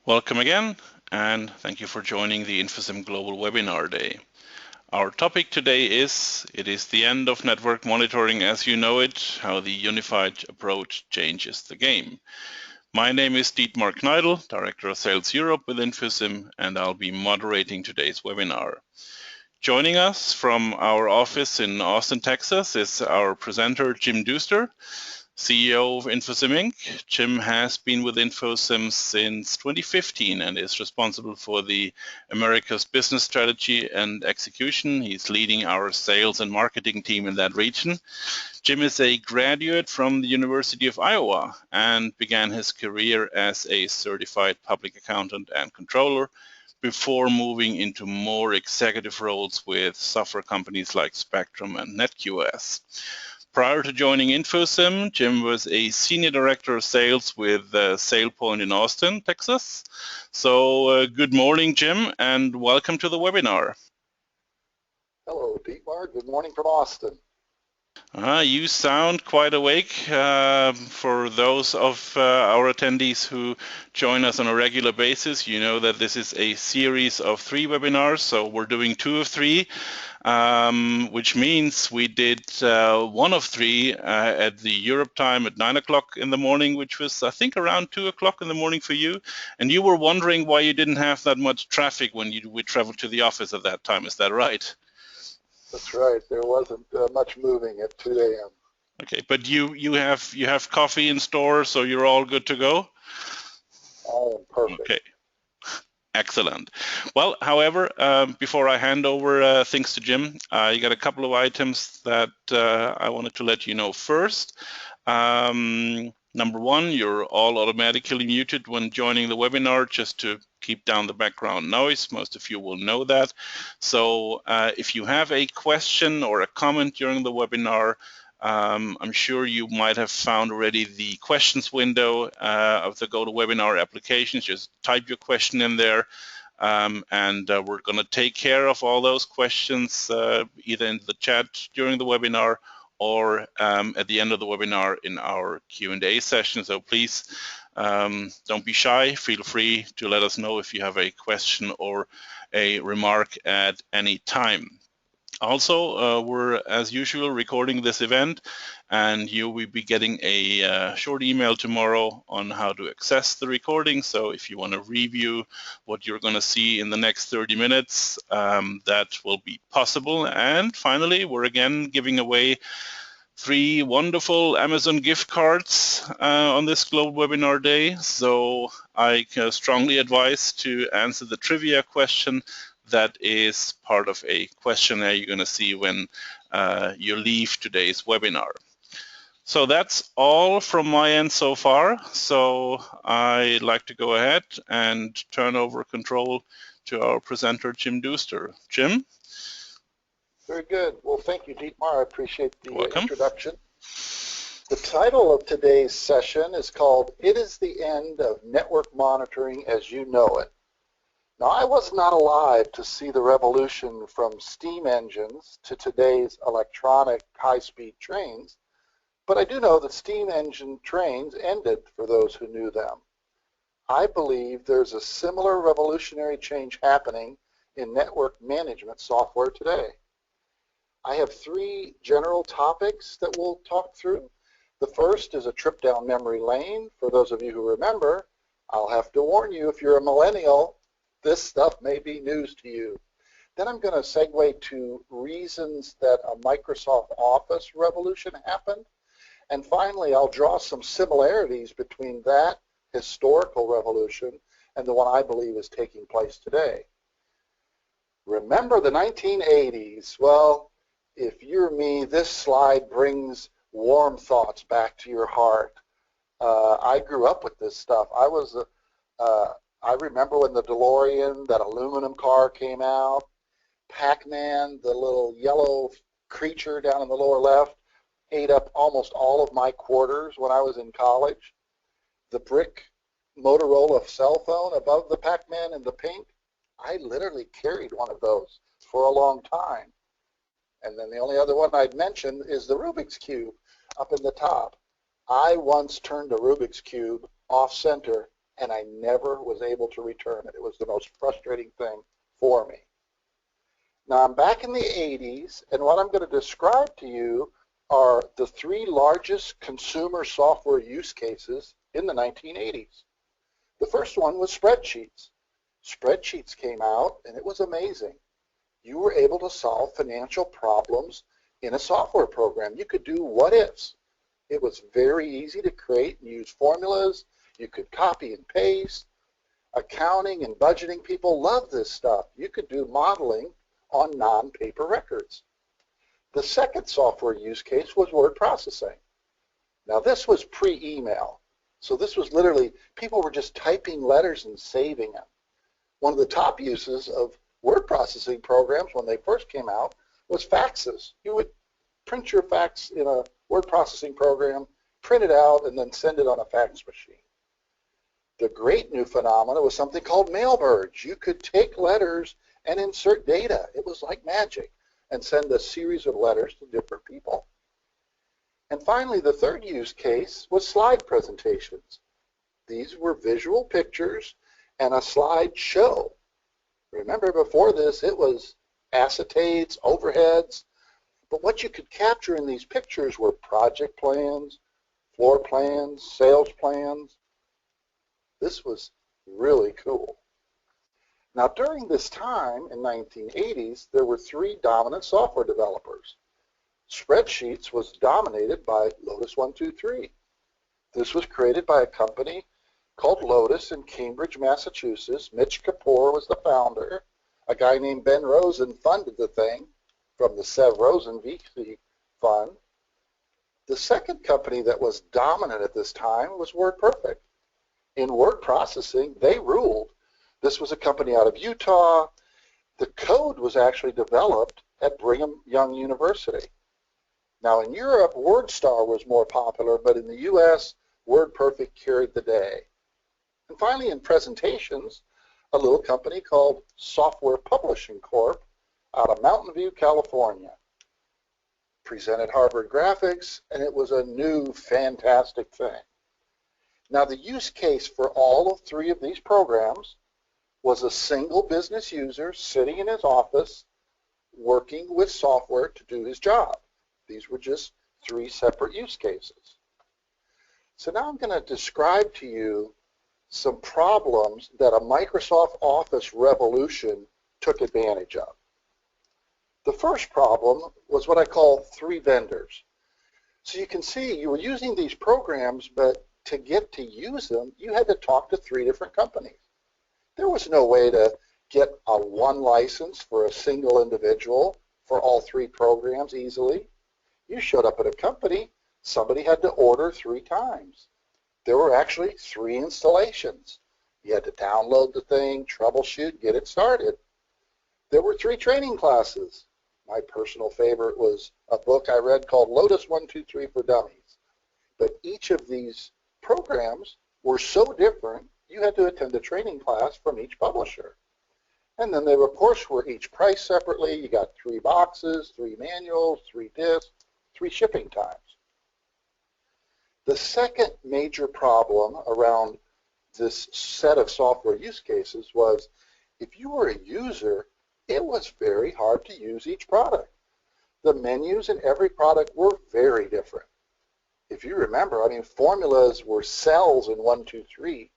Welcome again, and thank you for joining the Infosim Global Webinar Day. Our topic today is, it is the end of network monitoring as you know it, how the unified approach changes the game. My name is Dietmar Kneidl, Director of Sales Europe with Infosim, and I'll be moderating today's webinar. Joining us from our office in Austin, Texas is our presenter, Jim Duster, CEO of Infosim Inc. Jim has been with Infosim since 2015 and is responsible for the Americas business strategy and execution. He's leading our sales and marketing team in that region. Jim is a graduate from the University of Iowa and began his career as a certified public accountant and controller before moving into more executive roles with software companies like Spectrum and NetQS. Prior to joining Infosim, Jim was a senior director of sales with SailPoint in Austin, Texas. So good morning, Jim, and welcome to the webinar. Hello, Dietmar. Good morning from Austin. You sound quite awake. For those of our attendees who join us on a regular basis, you know that this is a series of 3 webinars, so we're doing 2 of 3. Which means we did 1 of 3 at the Europe time at 9 o'clock in the morning, which was, I think, around 2 o'clock in the morning for you. And you were wondering why you didn't have that much traffic when we traveled to the office at that time. Is that right? That's right. There wasn't much moving at 2 a.m. Okay, but you have coffee in store, so you're all good to go? All in perfect. Okay. Excellent. Well, however, before I hand over things to Jim, you got a couple of items that I wanted to let you know first. Number 1, you're all automatically muted when joining the webinar just to keep down the background noise. Most of you will know that. So if you have a question or a comment during the webinar, I'm sure you might have found already the questions window of the GoToWebinar application. Just type your question in there, and we're going to take care of all those questions either in the chat during the webinar or at the end of the webinar in our Q&A session. So please don't be shy. Feel free to let us know if you have a question or a remark at any time. Also, we're, as usual, recording this event, and you will be getting a short email tomorrow on how to access the recording. So if you want to review what you're going to see in the next 30 minutes, that will be possible. And finally, we're again giving away 3 wonderful Amazon gift cards on this Global Webinar Day. So I strongly advise to answer the trivia question that is part of a questionnaire you're going to see when you leave today's webinar. So that's all from my end so far. So I'd like to go ahead and turn over control to our presenter, Jim Duster. Jim? Very good. Well, thank you, Dietmar. I appreciate the introduction. The title of today's session is called, It is the End of Network Monitoring as You Know It. Now, I was not alive to see the revolution from steam engines to today's electronic high-speed trains, but I do know that steam engine trains ended for those who knew them. I believe there's a similar revolutionary change happening in network management software today. I have 3 general topics that we'll talk through. The first is a trip down memory lane. For those of you who remember, I'll have to warn you, if you're a millennial, this stuff may be news to you. Then I'm going to segue to reasons that a Microsoft Office revolution happened. And finally, I'll draw some similarities between that historical revolution and the one I believe is taking place today. Remember the 1980s? Well, if you're me, this slide brings warm thoughts back to your heart. I grew up with this stuff. I remember when the DeLorean, that aluminum car, came out. Pac-Man, the little yellow creature down in the lower left, ate up almost all of my quarters when I was in college. The brick Motorola cell phone above the Pac-Man in the pink, I literally carried one of those for a long time. And then the only other one I'd mention is the Rubik's Cube up in the top. I once turned a Rubik's Cube off center and I never was able to return it. It was the most frustrating thing for me. Now I'm back in the 80s, and what I'm going to describe to you are the three largest consumer software use cases in the 1980s. The first one was spreadsheets. Spreadsheets came out, and it was amazing. You were able to solve financial problems in a software program. You could do what-ifs. It was very easy to create and use formulas. You could copy and paste. Accounting and budgeting people loved this stuff. You could do modeling on non-paper records. The second software use case was word processing. Now this was pre-email. So this was literally, people were just typing letters and saving them. One of the top uses of word processing programs when they first came out was faxes. You would print your fax in a word processing program, print it out, and then send it on a fax machine. The great new phenomenon was something called mailbirds. You could take letters and insert data. It was like magic, and send a series of letters to different people. And finally, the third use case was slide presentations. These were visual pictures and a slide show. Remember, before this, it was acetates, overheads, but what you could capture in these pictures were project plans, floor plans, sales plans. This was really cool. Now, during this time in 1980s, there were three dominant software developers. Spreadsheets was dominated by Lotus 123. This was created by a company called Lotus in Cambridge, Massachusetts. Mitch Kapoor was the founder. A guy named Ben Rosen funded the thing from the Sev Rosen VC fund. The second company that was dominant at this time was WordPerfect. In word processing, they ruled. This was a company out of Utah. The code was actually developed at Brigham Young University. Now in Europe, WordStar was more popular, but in the US, WordPerfect carried the day. And finally, in presentations, a little company called Software Publishing Corp. Out of Mountain View, California. Presented Harvard graphics, and it was a new, fantastic thing. Now the use case for all of three of these programs was a single business user sitting in his office working with software to do his job. These were just three separate use cases. So now I'm going to describe to you some problems that a Microsoft Office revolution took advantage of. The first problem was what I call three vendors. So you can see you were using these programs, but to get to use them, you had to talk to three different companies. There was no way to get a one license for a single individual for all three programs easily. You showed up at a company, somebody had to order 3 times. There were actually 3 installations. You had to download the thing, troubleshoot, get it started. There were 3 training classes. My personal favorite was a book I read called Lotus 123 for Dummies. But each of these programs were so different, you had to attend a training class from each publisher. And then they, of course, were each priced separately. You got 3 boxes, 3 manuals, 3 discs, 3 shipping times. The second major problem around this set of software use cases was if you were a user, it was very hard to use each product. The menus in every product were very different. If you remember, I mean, formulas were cells in 1, 2, 3.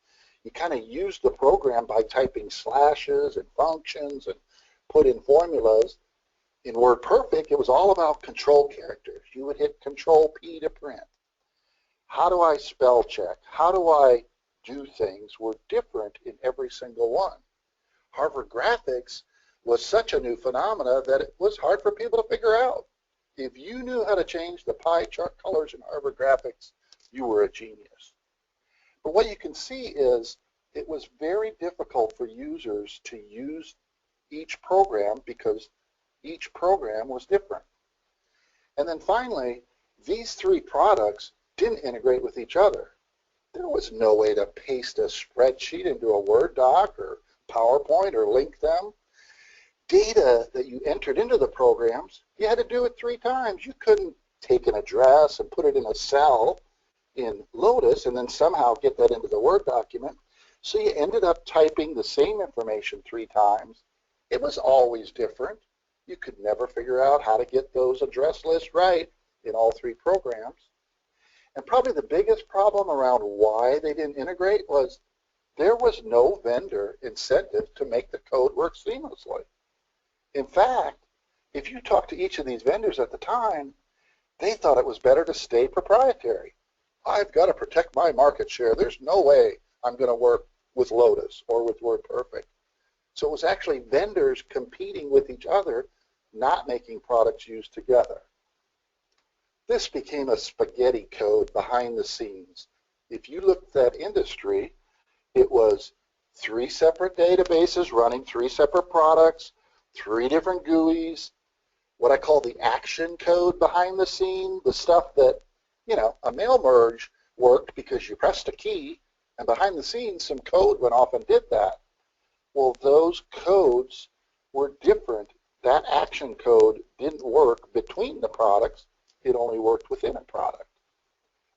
You kind of used the program by typing slashes and functions and put in formulas. In WordPerfect, it was all about control characters. You would hit Control P to print. How do I spell check? How do I do things were different in every single one. Harvard graphics was such a new phenomena that it was hard for people to figure out. If you knew how to change the pie chart colors in Harvard graphics, you were a genius. But what you can see is it was very difficult for users to use each program because each program was different. And then finally, these 3 products didn't integrate with each other. There was no way to paste a spreadsheet into a Word doc or PowerPoint or link them. Data that you entered into the programs, you had to do it 3 times. You couldn't take an address and put it in a cell in Lotus and then somehow get that into the Word document. So you ended up typing the same information 3 times. It was always different. You could never figure out how to get those address lists right in all 3 programs. And probably the biggest problem around why they didn't integrate was there was no vendor incentive to make the code work seamlessly. In fact, if you talk to each of these vendors at the time, they thought it was better to stay proprietary. I've got to protect my market share. There's no way I'm going to work with Lotus or with WordPerfect. So it was actually vendors competing with each other, not making products used together. This became a spaghetti code behind the scenes. If you looked at that industry, it was 3 separate databases running 3 separate products, 3 different GUIs, what I call the action code behind the scene, the stuff that, a mail merge worked because you pressed a key, and behind the scenes some code went off and did that. Well, those codes were different. That action code didn't work between the products. It only worked within a product.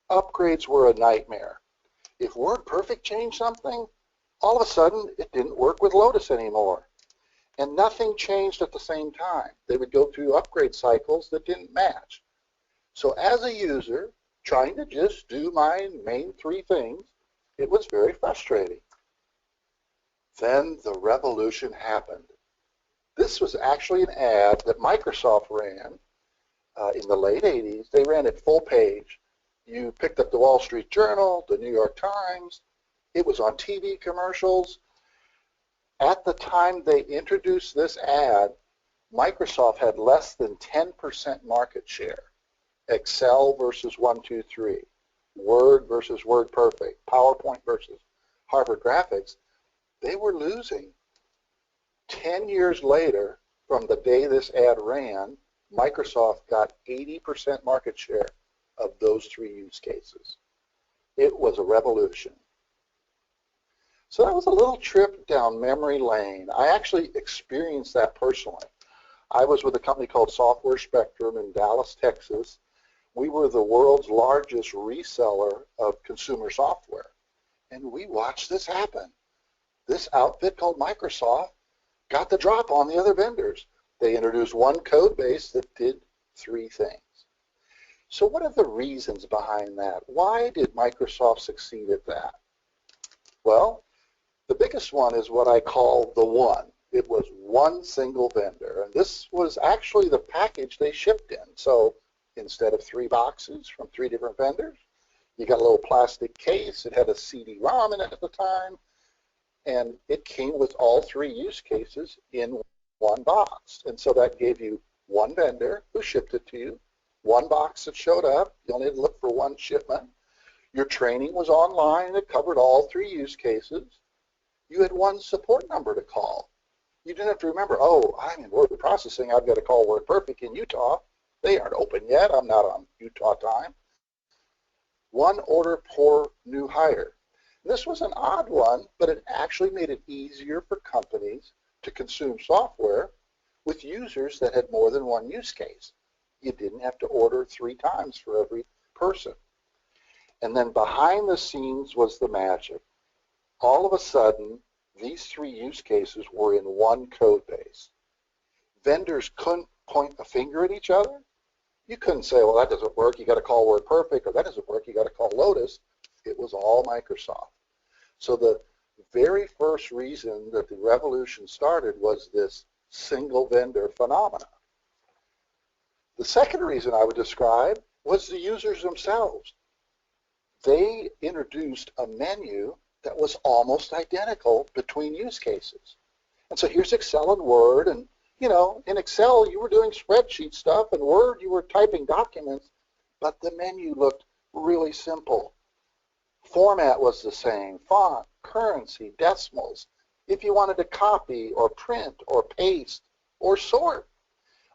Upgrades were a nightmare. If WordPerfect changed something, all of a sudden it didn't work with Lotus anymore. And nothing changed at the same time. They would go through upgrade cycles that didn't match. So as a user, trying to just do my main 3 things, it was very frustrating. Then the revolution happened. This was actually an ad that Microsoft ran in the late 80s. They ran it full page. You picked up the Wall Street Journal, the New York Times. It was on TV commercials. At the time they introduced this ad, Microsoft had less than 10% market share. Excel versus 123, Word versus WordPerfect, PowerPoint versus Harvard Graphics. They were losing. 10 years later, from the day this ad ran, Microsoft got 80% market share of those 3 use cases. It was a revolution. So that was a little trip down memory lane. I actually experienced that personally. I was with a company called Software Spectrum in Dallas, Texas. We were the world's largest reseller of consumer software. And we watched this happen. This outfit called Microsoft got the drop on the other vendors. They introduced one code base that did 3 things. So what are the reasons behind that? Why did Microsoft succeed at that? Well, the biggest one is what I call the one. It was one single vendor, and this was actually the package they shipped in. So instead of 3 boxes from 3 different vendors, you got a little plastic case. It had a CD-ROM in it at the time, and it came with all 3 use cases in one box. And so that gave you one vendor who shipped it to you, one box that showed up. You only had to look for one shipment. Your training was online. It covered all 3 use cases. You had one support number to call. You didn't have to remember, oh, I'm in word processing. I've got to call WordPerfect in Utah. They aren't open yet. I'm not on Utah time. One order per new hire. This was an odd one, but it actually made it easier for companies to consume software with users that had more than one use case. You didn't have to order 3 times for every person. And then behind the scenes was the magic. All of a sudden, these 3 use cases were in one code base. Vendors couldn't point a finger at each other. You couldn't say, well, that doesn't work, you got to call WordPerfect, or that doesn't work, you got to call Lotus. It was all Microsoft. So the very first reason that the revolution started was this single vendor phenomena. The second reason I would describe was the users themselves. They introduced a menu that was almost identical between use cases. And so here's Excel and Word, and in Excel you were doing spreadsheet stuff, and Word you were typing documents, but the menu looked really simple. Format was the same, font, currency, decimals. If you wanted to copy or print or paste or sort,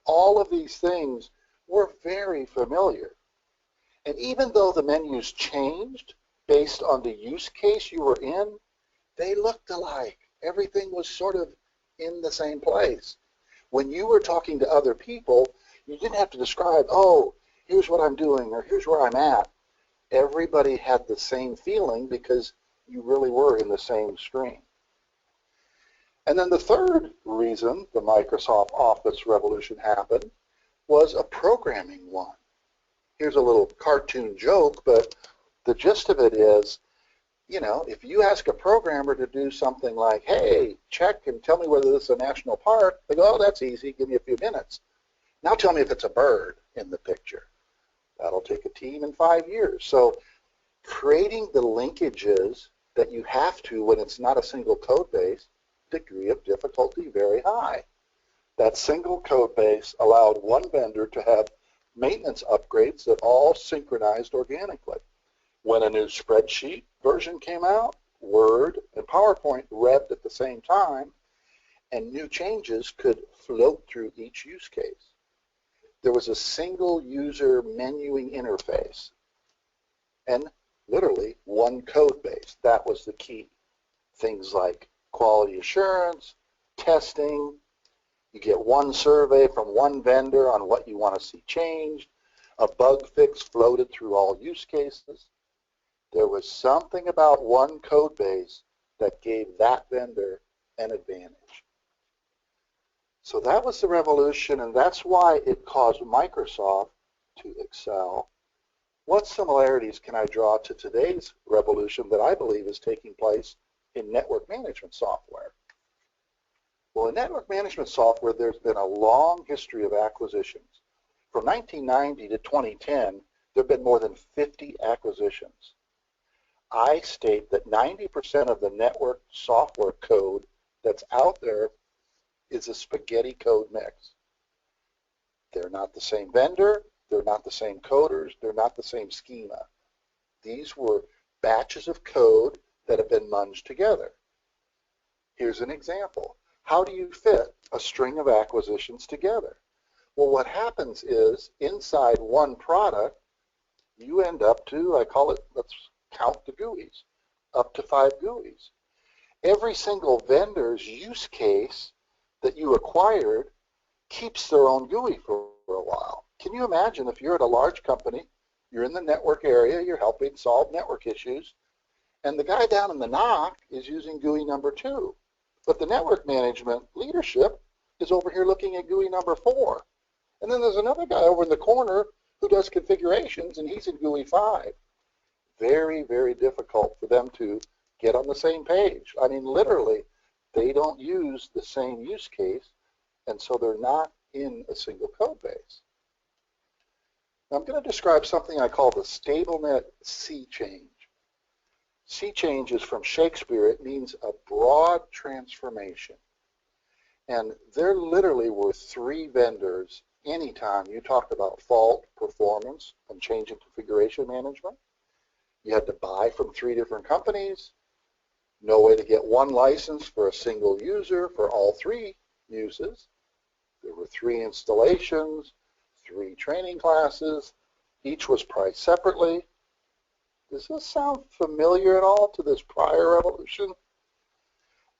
all of these things were very familiar. And even though the menus changed based on the use case you were in, they looked alike. Everything was sort of in the same place. When you were talking to other people, you didn't have to describe, oh, here's what I'm doing or here's where I'm at. Everybody had the same feeling because you really were in the same screen. And then the third reason the Microsoft Office revolution happened was a programming one. Here's a little cartoon joke, but the gist of it is, you know, if you ask a programmer to do something like, hey, check and tell me whether this is a national park, they go, oh, that's easy, give me a few minutes. Now tell me if it's a bird in the picture. That'll take a team in 5 years. So creating the linkages that you have to when it's not a single code base, degree of difficulty very high. That single code base allowed one vendor to have maintenance upgrades that all synchronized organically. When a new spreadsheet version came out, Word and PowerPoint revved at the same time, and new changes could float through each use case. There was a single user menuing interface and literally one code base. That was the key. Things like quality assurance, testing. You get one survey from one vendor on what you want to see changed. A bug fix floated through all use cases. There was something about one code base that gave that vendor an advantage. So that was the revolution, and that's why it caused Microsoft to excel. What similarities can I draw to today's revolution that I believe is taking place in network management software? Well, in network management software, there's been a long history of acquisitions. From 1990 to 2010, there have been more than 50 acquisitions. I state that 90% of the network software code that's out there is a spaghetti code mix. They're not the same vendor, they're not the same coders, they're not the same schema. These were batches of code that have been munged together. Here's an example. How do you fit a string of acquisitions together? Well, what happens is inside one product, you end up to, I call it, let's count the GUIs, up to 5 GUIs. Every single vendor's use case that you acquired keeps their own GUI for a while. Can you imagine if you're at a large company, you're in the network area, you're helping solve network issues, and the guy down in the NOC is using GUI number 2, but the network management leadership is over here looking at GUI number 4. And then there's another guy over in the corner who does configurations, and he's in GUI 5. Very, very difficult for them to get on the same page. I mean, literally, they don't use the same use case, and so they're not in a single code base. Now, I'm going to describe something I call the StableNet sea change. Sea change is from Shakespeare. It means a broad transformation. And there literally were 3 vendors anytime you talked about fault, performance, and change in configuration management. You had to buy from 3 different companies. No way to get one license for a single user for all 3 uses. There were 3 installations, 3 training classes. Each was priced separately. Does this sound familiar at all to this prior revolution?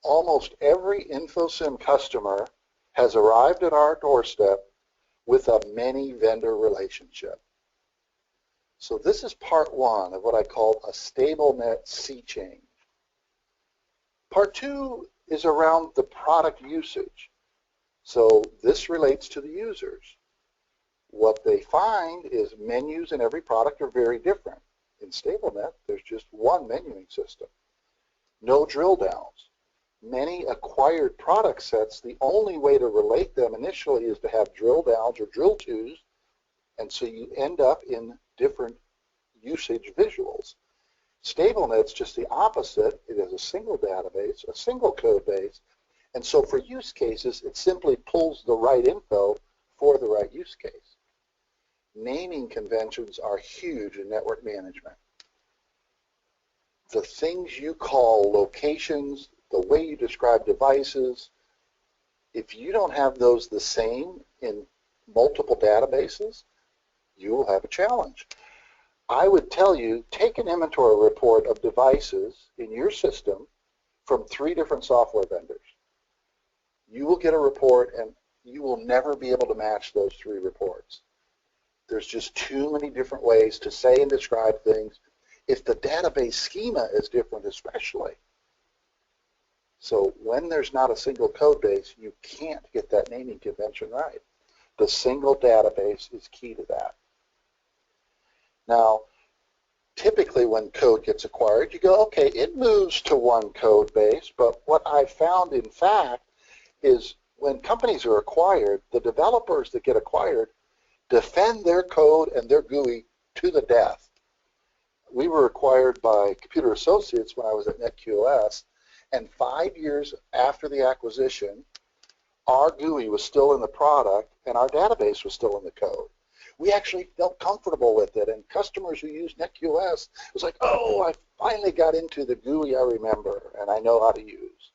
Almost every Infosim customer has arrived at our doorstep with a many vendor relationship. So this is part 1 of what I call a StableNet sea change. Part 2 is around the product usage. So this relates to the users. What they find is menus in every product are very different. In StableNet, there's just one menuing system. No drill downs. Many acquired product sets, the only way to relate them initially is to have drill downs or drill twos, and so you end up in different usage visuals. StableNet's just the opposite. It is a single database, a single code base, and so for use cases, it simply pulls the right info for the right use case. Naming conventions are huge in network management. The things you call locations, the way you describe devices, if you don't have those the same in multiple databases, you will have a challenge. I would tell you, take an inventory report of devices in your system from 3 different software vendors. You will get a report and you will never be able to match those 3 reports. There's just too many different ways to say and describe things. if the database schema is different especially. So when there's not a single code base, you can't get that naming convention right. The single database is key to that. Now, typically when code gets acquired, you go, okay, it moves to one code base, but what I found in fact is when companies are acquired, the developers that get acquired defend their code and their GUI to the death. We were acquired by Computer Associates when I was at NetQoS, and 5 years after the acquisition, our GUI was still in the product and our database was still in the code. We actually felt comfortable with it, and customers who use NetQoS was like, oh, I finally got into the GUI I remember and I know how to use.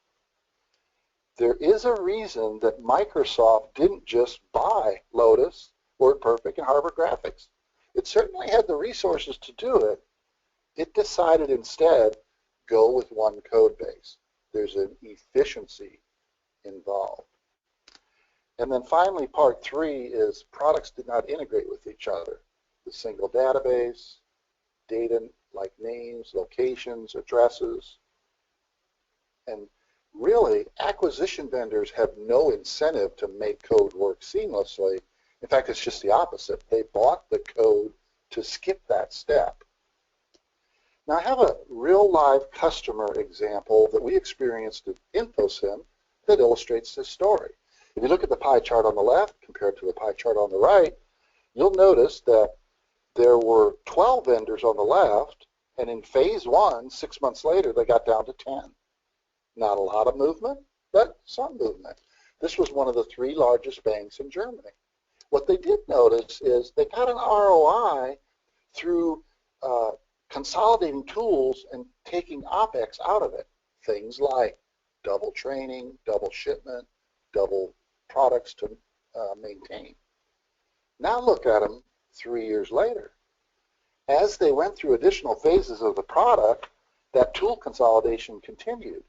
There is a reason that Microsoft didn't just buy Lotus, WordPerfect, and Harbor Graphics. It certainly had the resources to do it. It decided instead, go with one code base. There's an efficiency involved. And then finally, part 3 is products did not integrate with each other. The single database, data like names, locations, addresses, and really, acquisition vendors have no incentive to make code work seamlessly. In fact, it's just the opposite. They bought the code to skip that step. Now, I have a real live customer example that we experienced at Infosim that illustrates this story. If you look at the pie chart on the left compared to the pie chart on the right, you'll notice that there were 12 vendors on the left, and in phase 1, 6 months later, they got down to 10. Not a lot of movement, but some movement. This was one of the 3 largest banks in Germany. What they did notice is they got an ROI through consolidating tools and taking OpEx out of it. Things like double training, double shipment, double products to maintain. Now look at them 3 years later. As they went through additional phases of the product, that tool consolidation continued.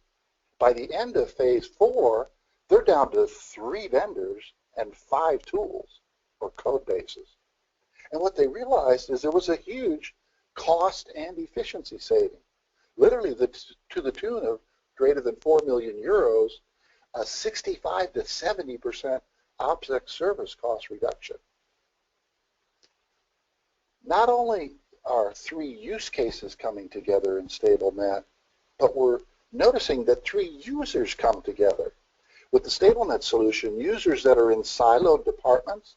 By the end of phase 4, they're down to 3 vendors and 5 tools or code bases. And what they realized is there was a huge cost and efficiency saving. Literally to the tune of greater than 4 million euros, a 65 to 70% OpEx service cost reduction. Not only are 3 use cases coming together in StableNet, but we're noticing that 3 users come together. With the StableNet solution, users that are in siloed departments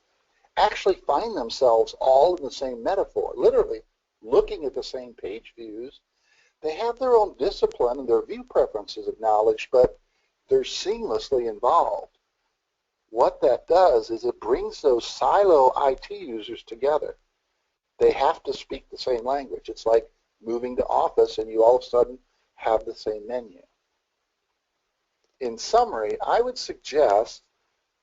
actually find themselves all in the same metaphor, literally looking at the same page views. They have their own discipline and their view preferences acknowledged, but they're seamlessly involved. What that does is it brings those silo IT users together. They have to speak the same language. It's like moving to Office and you all of a sudden have the same menu. In summary, I would suggest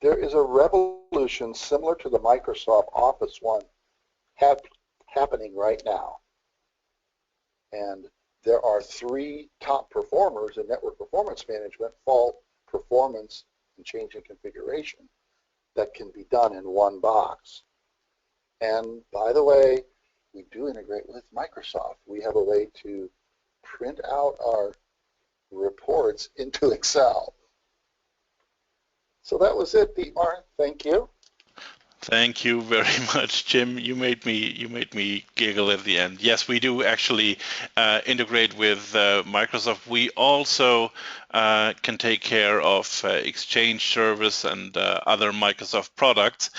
there is a revolution similar to the Microsoft Office one happening right now. And there are 3 top performers in network performance management: fault, performance, and change in configuration, that can be done in one box. And by the way, we do integrate with Microsoft. We have a way to print out our reports into Excel. So that was it, Dietmar. Thank you. Thank you very much, Jim. You made me giggle at the end. Yes, we do actually integrate with Microsoft. We also can take care of Exchange service and other Microsoft products.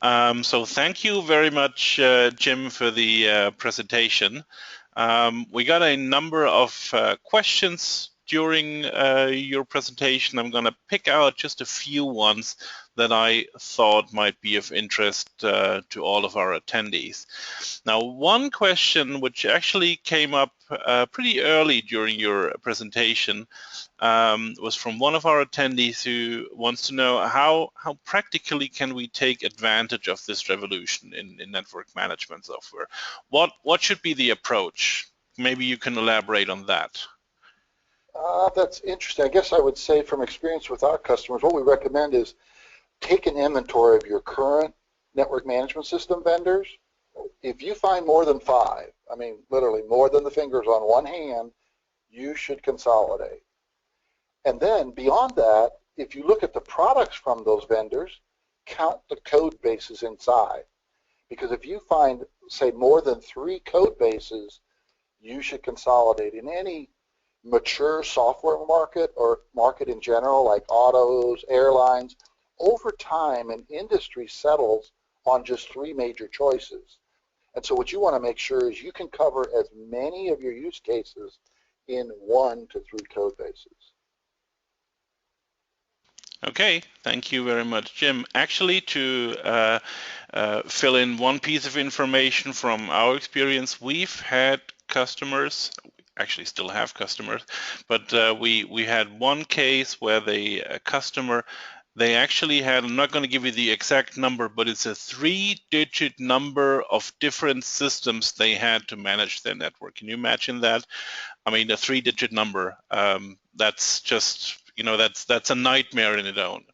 So thank you very much, Jim, for the presentation. We got a number of questions during your presentation. I'm going to pick out just a few ones that I thought might be of interest to all of our attendees. Now, one question which actually came up pretty early during your presentation was from one of our attendees who wants to know how practically can we take advantage of this revolution in network management software? What should be the approach? Maybe you can elaborate on that. That's interesting. I guess I would say from experience with our customers, what we recommend is take an inventory of your current network management system vendors if you find more than 5, I mean, literally more than the fingers on one hand, you should consolidate. And then beyond that, if you look at the products from those vendors, count the code bases inside. Because if you find, say, more than 3 code bases, you should consolidate. In any mature software market or market in general, like autos, airlines, over time an industry settles on just 3 major choices. And so what you want to make sure is you can cover as many of your use cases in 1 to 3 code bases. Okay, thank you very much, Jim. Actually, to fill in one piece of information from our experience, we've had customers, actually still have customers, but we had one case where the customer, they actually had, I'm not going to give you the exact number, but it's a 3-digit number of different systems they had to manage their network. Can you imagine that? I mean, a 3-digit number, that's just, that's a nightmare in its own.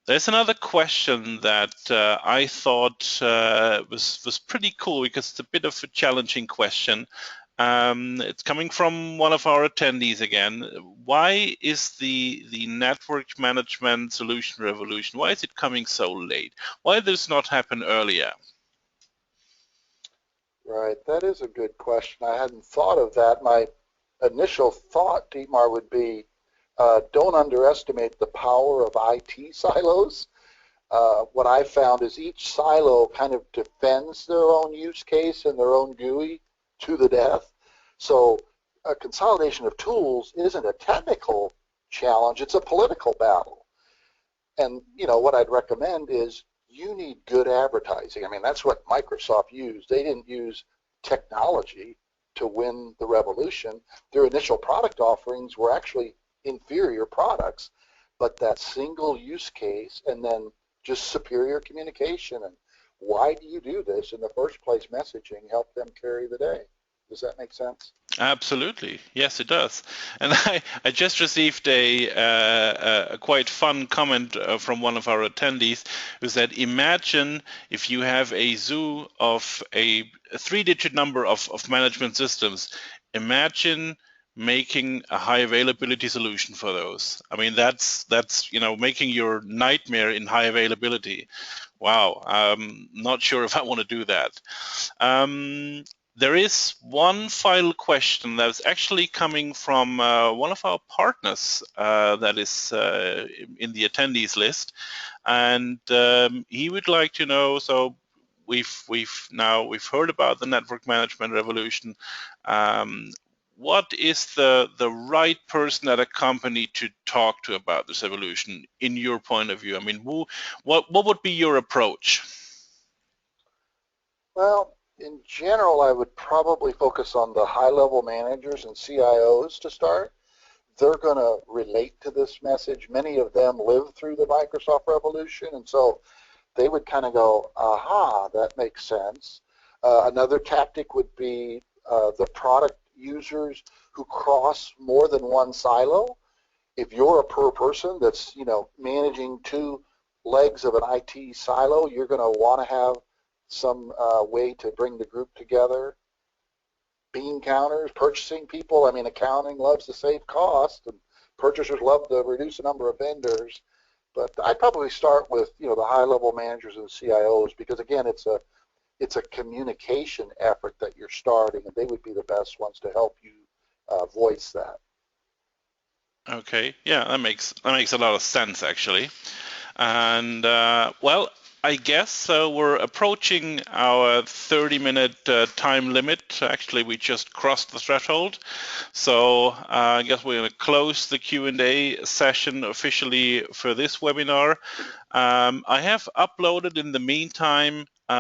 There's another question that I thought was pretty cool because it's a bit of a challenging question. It's coming from one of our attendees again. Why is the network management solution revolution, why is it coming so late? Why did this not happen earlier? Right, that is a good question. I hadn't thought of that. My initial thought, Dietmar, would be don't underestimate the power of IT silos. What I found is each silo kind of defends their own use case and their own GUI to the death. So a consolidation of tools isn't a technical challenge, it's a political battle. And what I'd recommend is you need good advertising. I mean, that's what Microsoft used. They didn't use technology to win the revolution. Their initial product offerings were actually inferior products, but that single use case and then just superior communication and why do you do this in the first place messaging helped them carry the day. Does that make sense? Absolutely, yes, it does. And I just received a quite fun comment from one of our attendees who said, imagine if you have a zoo of a 3-digit number of management systems. Imagine making a high availability solution for those. I mean, that's making your nightmare in high availability. Wow, I'm not sure if I want to do that. There is one final question that's actually coming from one of our partners that is in the attendees list, and he would like to know. So we've heard about the network management revolution. What is the right person at a company to talk to about this evolution, in your point of view? I mean, what would be your approach? Well, in general, I would probably focus on the high-level managers and CIOs to start. They're going to relate to this message. Many of them lived through the Microsoft revolution, and so they would kind of go, aha, that makes sense. Another tactic would be the product users who cross more than one silo. If you're a per person that's managing 2 legs of an IT silo, you're going to want to have some way to bring the group together. Bean counters, purchasing people, I mean, accounting loves to save cost and purchasers love to reduce the number of vendors. But I'd probably start with the high-level managers and the CIOs because again, it's a communication effort that you're starting, and they would be the best ones to help you voice that. Okay, yeah, that makes a lot of sense actually. And well, I guess we're approaching our 30-minute time limit. Actually, we just crossed the threshold. So I guess we're going to close the Q&A session officially for this webinar. I have uploaded in the meantime 2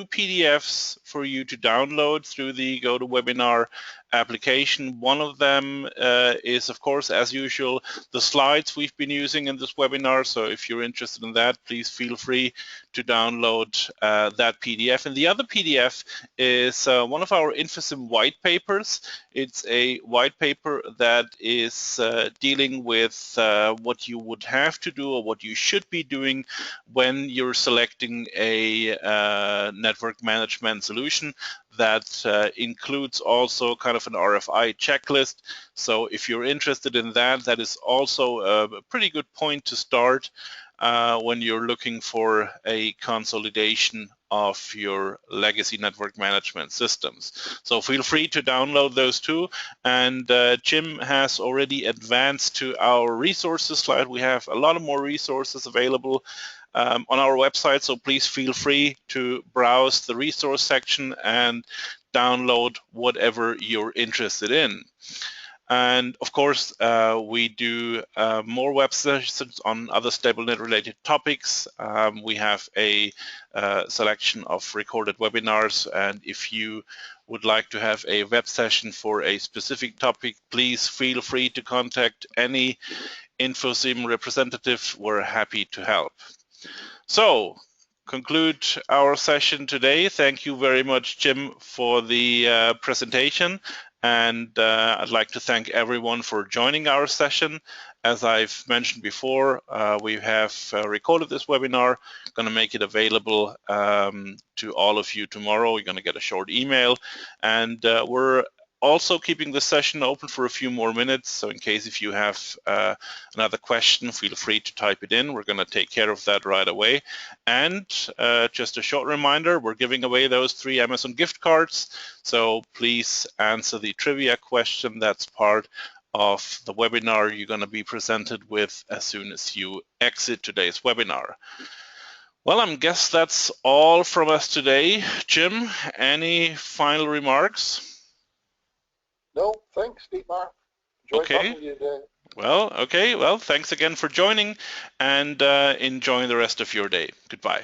PDFs for you to download through the GoToWebinar application. One of them is, of course, as usual, the slides we've been using in this webinar. So if you're interested in that, please feel free to download that PDF. And the other PDF is one of our Infosim white papers. It's a white paper that is dealing with what you would have to do or what you should be doing when you're selecting a network management solution. That includes also kind of an RFI checklist. So if you're interested in that, that is also a pretty good point to start when you're looking for a consolidation of your legacy network management systems. So feel free to download those too. And Jim has already advanced to our resources slide. We have a lot of more resources available on our website, so please feel free to browse the resource section and download whatever you're interested in. And of course, we do more web sessions on other StableNet related topics. We have a selection of recorded webinars, and if you would like to have a web session for a specific topic, please feel free to contact any Infosim representative. We're happy to help. So, conclude our session today. Thank you very much, Jim, for the presentation. And I'd like to thank everyone for joining our session. As I've mentioned before, we have recorded this webinar, going to make it available to all of you tomorrow. You're going to get a short email. And we're also keeping the session open for a few more minutes. So in case if you have another question, feel free to type it in. We're going to take care of that right away. And just a short reminder, we're giving away those 3 Amazon gift cards. So please answer the trivia question that's part of the webinar you're going to be presented with as soon as you exit today's webinar. Well, I guess that's all from us today. Jim, any final remarks? No, thanks, Dietmar. Enjoy talking to you today. Well, okay. Well, thanks again for joining, and enjoy the rest of your day. Goodbye.